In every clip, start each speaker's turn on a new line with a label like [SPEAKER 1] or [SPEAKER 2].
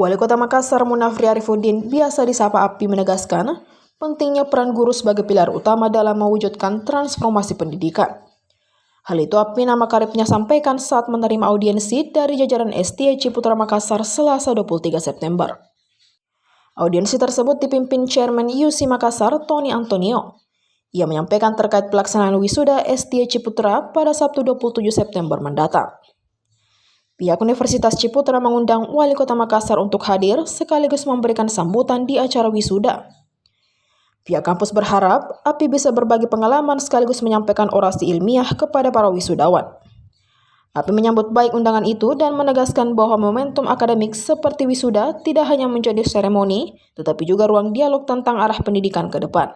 [SPEAKER 1] Wali Kota Makassar Munafri Arifuddin, biasa disapa Api, menegaskan pentingnya peran guru sebagai pilar utama dalam mewujudkan transformasi pendidikan. Hal itu Api nama karibnya sampaikan saat menerima audiensi dari jajaran STI Ciputra Makassar Selasa 23 September. Audiensi tersebut dipimpin Chairman UC Makassar, Tony Antonio. Ia menyampaikan terkait pelaksanaan wisuda STI Ciputra pada Sabtu 27 September mendatang. Pihak Universitas Ciputra mengundang Wali Kota Makassar untuk hadir sekaligus memberikan sambutan di acara wisuda. Pihak kampus berharap Api bisa berbagi pengalaman sekaligus menyampaikan orasi ilmiah kepada para wisudawan. Api menyambut baik undangan itu dan menegaskan bahwa momentum akademik seperti wisuda tidak hanya menjadi seremoni, tetapi juga ruang dialog tentang arah pendidikan ke depan.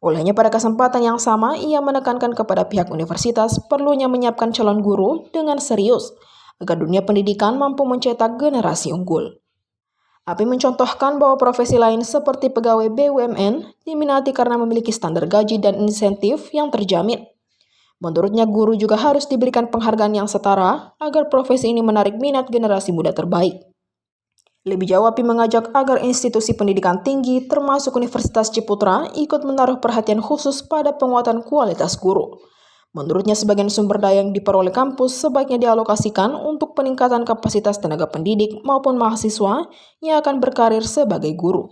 [SPEAKER 1] Olehnya pada kesempatan yang sama, ia menekankan kepada pihak universitas perlunya menyiapkan calon guru dengan serius, agar dunia pendidikan mampu mencetak generasi unggul. Api mencontohkan bahwa profesi lain seperti pegawai BUMN diminati karena memiliki standar gaji dan insentif yang terjamin. Menurutnya guru juga harus diberikan penghargaan yang setara agar profesi ini menarik minat generasi muda terbaik. Lebih jauh Api mengajak agar institusi pendidikan tinggi termasuk Universitas Ciputra ikut menaruh perhatian khusus pada penguatan kualitas guru. Menurutnya sebagian sumber daya yang diperoleh kampus sebaiknya dialokasikan untuk peningkatan kapasitas tenaga pendidik maupun mahasiswa yang akan berkarir sebagai guru.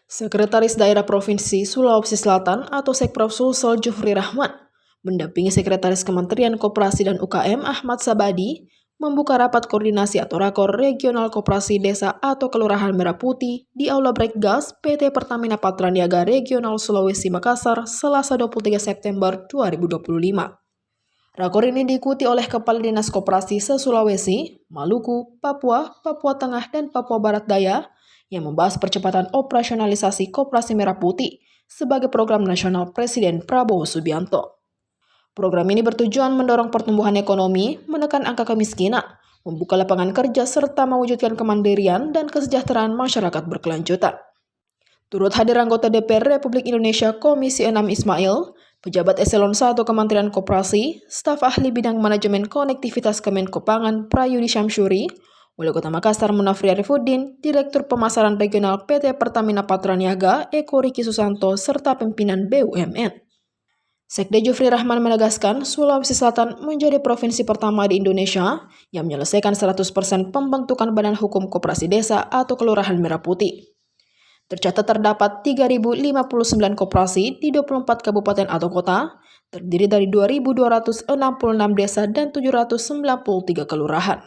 [SPEAKER 1] Sekretaris Daerah Provinsi Sulawesi Selatan atau Sekprov Sulsel Jufri Rahman mendampingi Sekretaris Kementerian Koperasi dan UKM Ahmad Sabadi membuka rapat koordinasi atau rakor regional koperasi desa atau Kelurahan Merah Putih di Aula Breakgas PT Pertamina Patraniaga Regional Sulawesi Makassar Selasa 23 September 2025. Rakor ini diikuti oleh Kepala Dinas Koperasi se-Sulawesi, Maluku, Papua, Papua Tengah, dan Papua Barat Daya yang membahas percepatan operasionalisasi Koperasi Merah Putih sebagai program nasional Presiden Prabowo Subianto. Program ini bertujuan mendorong pertumbuhan ekonomi, menekan angka kemiskinan, membuka lapangan kerja, serta mewujudkan kemandirian dan kesejahteraan masyarakat berkelanjutan. Turut hadir anggota DPR Republik Indonesia Komisi 6 Ismail, pejabat Eselon 1 Kementerian Koperasi, staf ahli bidang manajemen konektivitas Kemenko Pangan Prayudi Syamsuri, Wali Kota Makassar Munafri Arifuddin, Direktur Pemasaran Regional PT Pertamina Patraniaga Eko Riki Susanto, serta pimpinan BUMN. Sekda Jufri Rahman menegaskan Sulawesi Selatan menjadi provinsi pertama di Indonesia yang menyelesaikan 100% pembentukan Badan Hukum Koperasi Desa atau Kelurahan Merah Putih. Tercatat terdapat 3.059 koperasi di 24 kabupaten atau kota, terdiri dari 2.266 desa dan 793 kelurahan.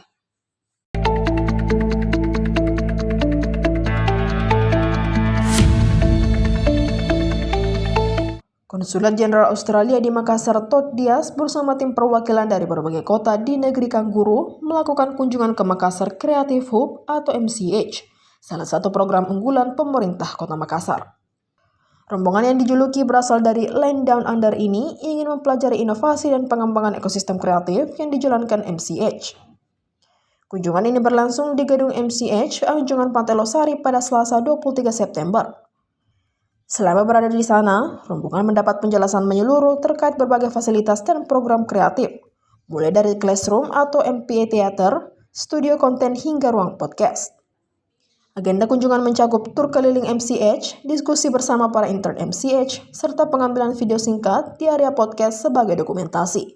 [SPEAKER 1] Konsulat Jenderal Australia di Makassar Todd Dias bersama tim perwakilan dari berbagai kota di negeri Kangguru melakukan kunjungan ke Makassar Creative Hub atau MCH, salah satu program unggulan pemerintah Kota Makassar. Rombongan yang dijuluki berasal dari Land Down Under ini ingin mempelajari inovasi dan pengembangan ekosistem kreatif yang dijalankan MCH. Kunjungan ini berlangsung di gedung MCH Anjungan Pantai Losari pada Selasa 23 September. Selama berada di sana, rombongan mendapat penjelasan menyeluruh terkait berbagai fasilitas dan program kreatif, mulai dari classroom atau MPA Theater, studio konten hingga ruang podcast. Agenda kunjungan mencakup tur keliling MCH, diskusi bersama para intern MCH, serta pengambilan video singkat di area podcast sebagai dokumentasi.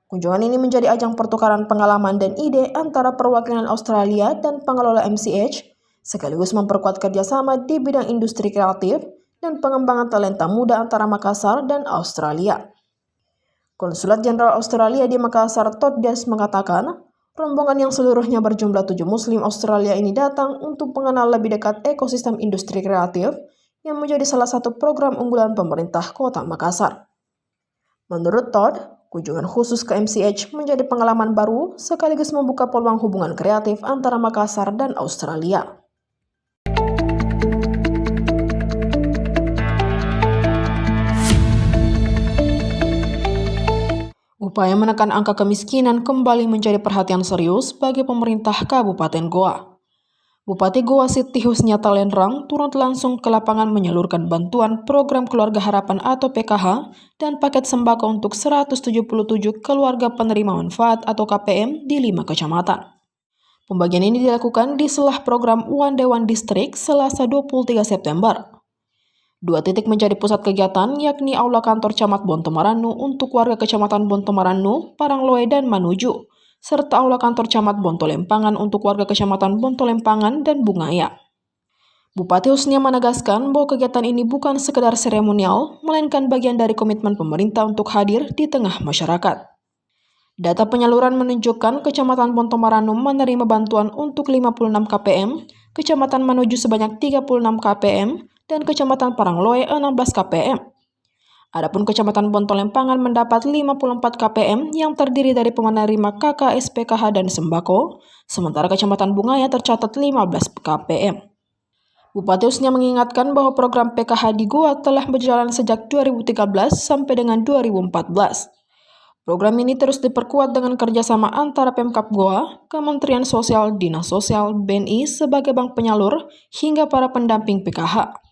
[SPEAKER 1] Kunjungan ini menjadi ajang pertukaran pengalaman dan ide antara perwakilan Australia dan pengelola MCH, sekaligus memperkuat kerjasama di bidang industri kreatif dan pengembangan talenta muda antara Makassar dan Australia. Konsulat Jenderal Australia di Makassar Todd Dias mengatakan, rombongan yang seluruhnya berjumlah 7 Muslim Australia ini datang untuk mengenal lebih dekat ekosistem industri kreatif yang menjadi salah satu program unggulan pemerintah Kota Makassar. Menurut Todd, kunjungan khusus ke MCH menjadi pengalaman baru sekaligus membuka peluang hubungan kreatif antara Makassar dan Australia. Upaya menekan angka kemiskinan kembali menjadi perhatian serius bagi pemerintah Kabupaten Goa. Bupati Goa Siti Husniata Lenrang turut langsung ke lapangan menyalurkan bantuan program Keluarga Harapan atau PKH dan paket sembako untuk 177 keluarga penerima manfaat atau KPM di 5 kecamatan. Pembagian ini dilakukan di sela program One Day One District Selasa 23 September. 2 titik menjadi pusat kegiatan, yakni Aula Kantor Camat Bontomaranu untuk warga Kecamatan Bontomaranu, Parangloe, dan Manuju, serta Aula Kantor Camat Bontolempangan untuk warga Kecamatan Bontolempangan dan Bungaya. Bupati Husnia menegaskan bahwa kegiatan ini bukan sekedar seremonial, melainkan bagian dari komitmen pemerintah untuk hadir di tengah masyarakat. Data penyaluran menunjukkan Kecamatan Bontomaranu menerima bantuan untuk 56 KPM, Kecamatan Manuju sebanyak 36 KPM, dan Kecamatan Parangloe 16 KPM. Adapun Kecamatan Bontolempangan mendapat 54 KPM yang terdiri dari penerima KKS, PKH, dan sembako, sementara Kecamatan Bungaya tercatat 15 KPM. Bupati Husnia mengingatkan bahwa program PKH di Goa telah berjalan sejak 2013 sampai dengan 2014. Program ini terus diperkuat dengan kerjasama antara Pemkab Goa, Kementerian Sosial, Dinas Sosial, BNI sebagai bank penyalur, hingga para pendamping PKH.